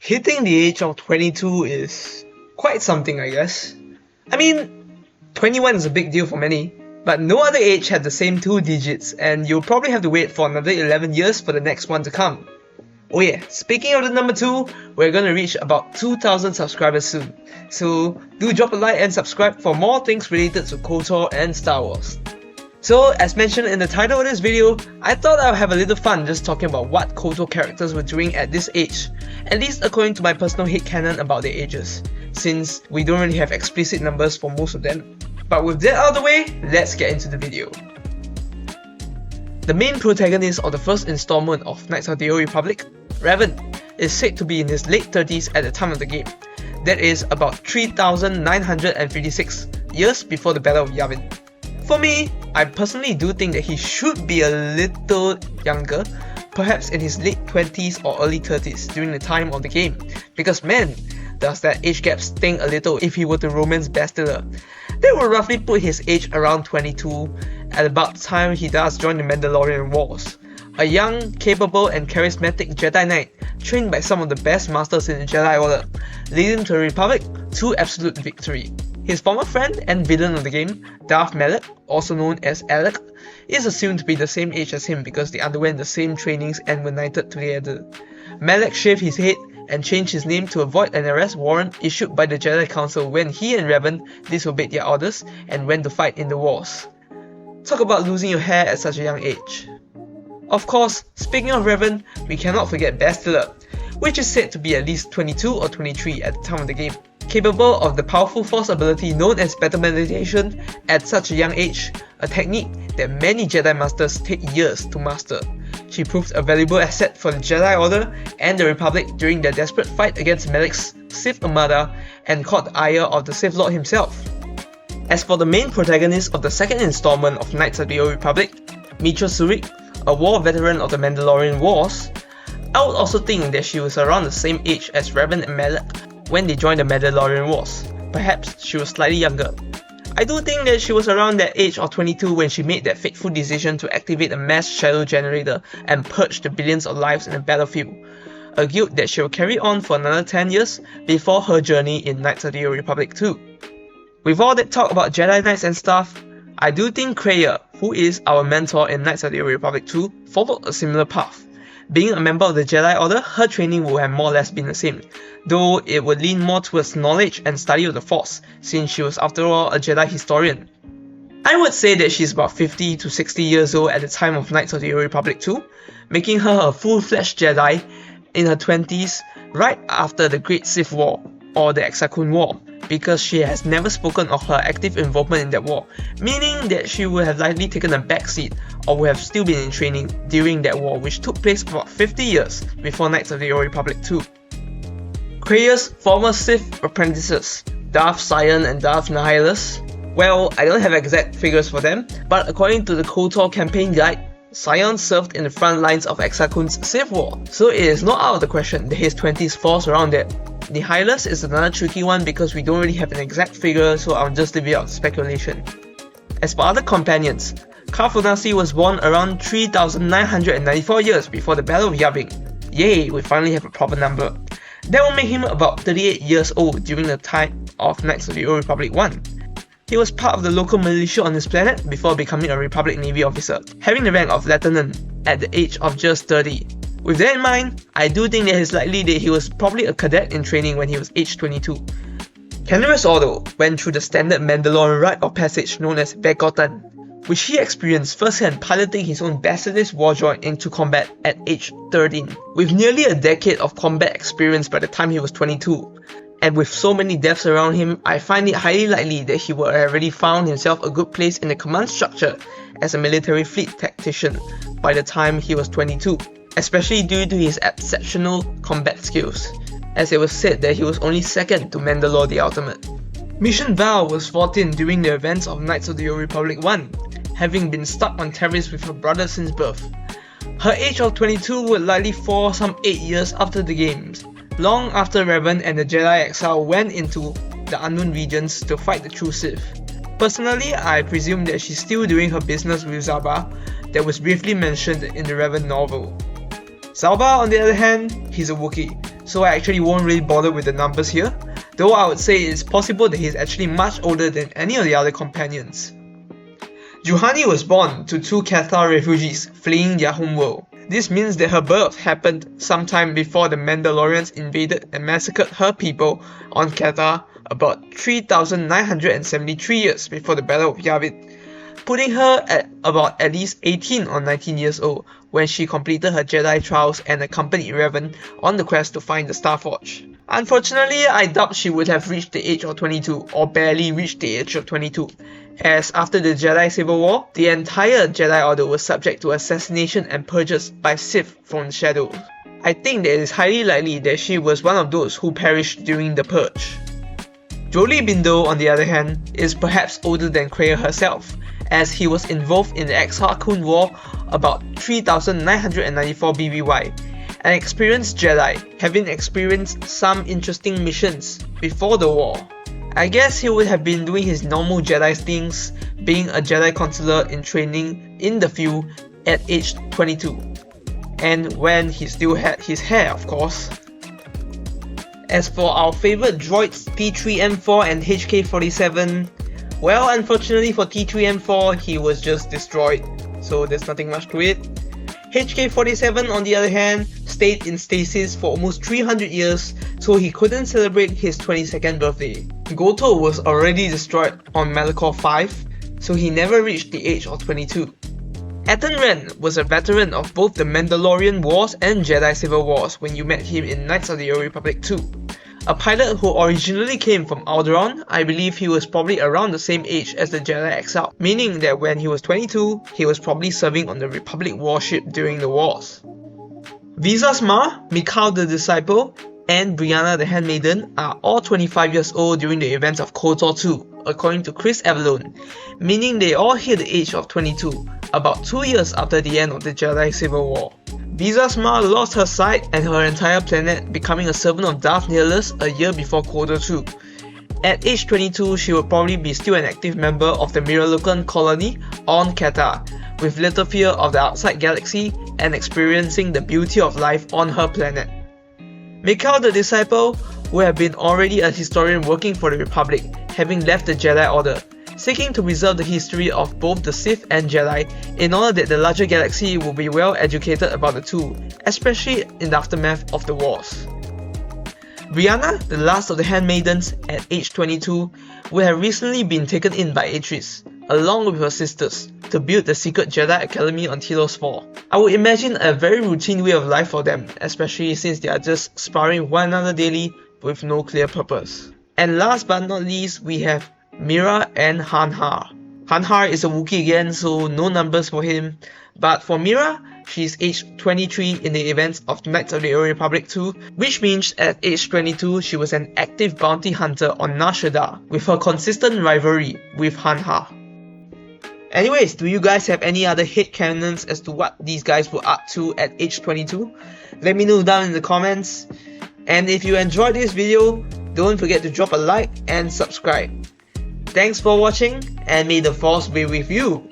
Hitting the age of 22 is quite something, I guess. I mean, 21 is a big deal for many, but no other age had the same 2 digits, and you'll probably have to wait for another 11 years for the next one to come. Oh yeah, speaking of the number 2, we're gonna reach about 2,000 subscribers soon, so do drop a like and subscribe for more things related to KOTOR and Star Wars. So, as mentioned in the title of this video, I thought I would have a little fun just talking about what KOTOR characters were doing at this age, at least according to my personal headcanon about their ages, since we don't really have explicit numbers for most of them. But with that out of the way, let's get into the video. The main protagonist of the first installment of Knights of the Old Republic, Revan, is said to be in his late 30s at the time of the game. That is about 3,956 years before the Battle of Yavin. For me, I personally do think that he should be a little younger, perhaps in his late 20s or early 30s during the time of the game, because man, does that age gap sting a little if he were to romance Bastila. That would roughly put his age around 22 at about the time he does join the Mandalorian Wars. A young, capable and charismatic Jedi Knight trained by some of the best masters in the Jedi Order, leading the Republic to absolute victory. His former friend and villain of the game, Darth Malak, also known as Alec, is assumed to be the same age as him because they underwent the same trainings and were knighted together. Malak shaved his head and changed his name to avoid an arrest warrant issued by the Jedi Council when he and Revan disobeyed their orders and went to fight in the wars. Talk about losing your hair at such a young age. Of course, speaking of Revan, we cannot forget Bastila, which is said to be at least 22 or 23 at the time of the game. Capable of the powerful force ability known as battle meditation at such a young age, a technique that many Jedi Masters take years to master. She proved a valuable asset for the Jedi Order and the Republic during their desperate fight against Malak's Sith Armada and caught the ire of the Sith Lord himself. As for the main protagonist of the second installment of Knights of the Old Republic, Meetra Surik, a war veteran of the Mandalorian Wars, I would also think that she was around the same age as Revan and Malak when they joined the Mandalorian Wars. Perhaps she was slightly younger. I do think that she was around that age of 22 when she made that fateful decision to activate a mass shadow generator and purge the billions of lives in the battlefield, a guild that she will carry on for another 10 years before her journey in Knights of the Old Republic 2. With all that talk about Jedi Knights and stuff, I do think Kreia, who is our mentor in Knights of the Old Republic 2, followed a similar path. Being a member of the Jedi Order, her training would have more or less been the same, though it would lean more towards knowledge and study of the Force, since she was after all a Jedi historian. I would say that she's about 50 to 60 years old at the time of Knights of the Old Republic 2, making her a full-fledged Jedi in her 20s right after the Great Sith War, or the Exar War, because she has never spoken of her active involvement in that war, meaning that she would have likely taken a backseat or would have still been in training during that war, which took place about 50 years before Knights of the Old Republic 2. Kreia's former Sith apprentices, Darth Sion and Darth Nihilus, well, I don't have exact figures for them, but according to the KOTOR campaign guide, Sion served in the front lines of Exar Kun's Sith War, so it is not out of the question that his 20s falls around that. Nihilus is another tricky one because we don't really have an exact figure, so I'll just leave it out to speculation. As for other companions, Karfunasi was born around 3,994 years before the Battle of Yavin. Yay, we finally have a proper number. That will make him about 38 years old during the time of Knights of the Old Republic 1. He was part of the local militia on his planet before becoming a Republic Navy officer, having the rank of Lieutenant at the age of just 30. With that in mind, I do think that it's likely that he was probably a cadet in training when he was age 22. Caneris Ordo went through the standard Mandalorian rite of passage known as EVERY Kotor, which he experienced firsthand piloting his own Basilisk war droid into combat at age 13. With nearly a decade of combat experience by the time he was 22, and with so many deaths around him, I find it highly likely that he would have already found himself a good place in the command structure as a military fleet tactician by the time he was 22. Especially due to his exceptional combat skills, as it was said that he was only second to Mandalore the Ultimate. Mission Val was 14 during the events of Knights of the Old Republic 1, having been stuck on Taris with her brother since birth. Her age of 22 would likely fall some 8 years after the games, long after Revan and the Jedi Exile went into the unknown regions to fight the true Sith. Personally, I presume that she's still doing her business with Zaba that was briefly mentioned in the Revan novel. Zalbar, on the other hand, he's a Wookiee, so I actually won't really bother with the numbers here, though I would say it's possible that he's actually much older than any of the other companions. Juhani was born to 2 Cathar refugees fleeing their homeworld. This means that her birth happened sometime before the Mandalorians invaded and massacred her people on Cathar about 3,973 years before the Battle of Yavin, putting her at about at least 18 or 19 years old when she completed her Jedi trials and accompanied Revan on the quest to find the Starforge. Unfortunately, I doubt she would have reached the age of 22 or barely reached the age of 22, as after the Jedi Civil War, the entire Jedi Order was subject to assassination and purges by Sith from the shadows. I think that it is highly likely that she was one of those who perished during the purge. Jolee Bindo, on the other hand, is perhaps older than Kreia herself, as he was involved in the Exar Kun War about 3,994 BBY, an experienced Jedi, having experienced some interesting missions before the war. I guess he would have been doing his normal Jedi things, being a Jedi consular in training in the field at age 22, and when he still had his hair, of course. As for our favourite droids T3M4 and HK47, well, unfortunately for T3M4, he was just destroyed, so there's nothing much to it. HK47, on the other hand, stayed in stasis for almost 300 years, so he couldn't celebrate his 22nd birthday. Kotor was already destroyed on Malachor 5, so he never reached the age of 22. Atton Ren was a veteran of both the Mandalorian Wars and Jedi Civil Wars when you met him in Knights of the Old Republic 2. A pilot who originally came from Alderaan, I believe he was probably around the same age as the Jedi Exile, meaning that when he was 22, he was probably serving on the Republic warship during the wars. Visas Ma, Mikhail the Disciple, and Brianna the Handmaiden are all 25 years old during the events of KOTOR 2, according to Chris Avallone, meaning they all hit the age of 22, about 2 years after the end of the Jedi Civil War. Visas Ma lost her sight and her entire planet, becoming a servant of Darth Nihilus a year before KOTOR 2. At age 22, she would probably be still an active member of the Mirrorlocan colony on Cathar, with little fear of the outside galaxy and experiencing the beauty of life on her planet. Mikhail the Disciple would have been already a historian working for the Republic, having left the Jedi Order, seeking to preserve the history of both the Sith and Jedi in order that the larger galaxy will be well educated about the two, especially in the aftermath of the wars. Brianna, the last of the Handmaidens, at age 22, would have recently been taken in by Atris, along with her sisters, to build the secret Jedi Academy on Telos 4. I would imagine a very routine way of life for them, especially since they are just sparring one another daily with no clear purpose. And last but not least, we have Mira and Hanhar. Hanhar is a Wookiee again, so no numbers for him, but for Mira, she's aged 23 in the events of Knights of the Old Republic 2, which means at age 22 she was an active bounty hunter on Nar Shaddaa, with her consistent rivalry with Hanhar. Anyways, do you guys have any other headcanons as to what these guys were up to at age 22? Let me know down in the comments. And if you enjoyed this video, don't forget to drop a like and subscribe. Thanks for watching, and may the Force be with you.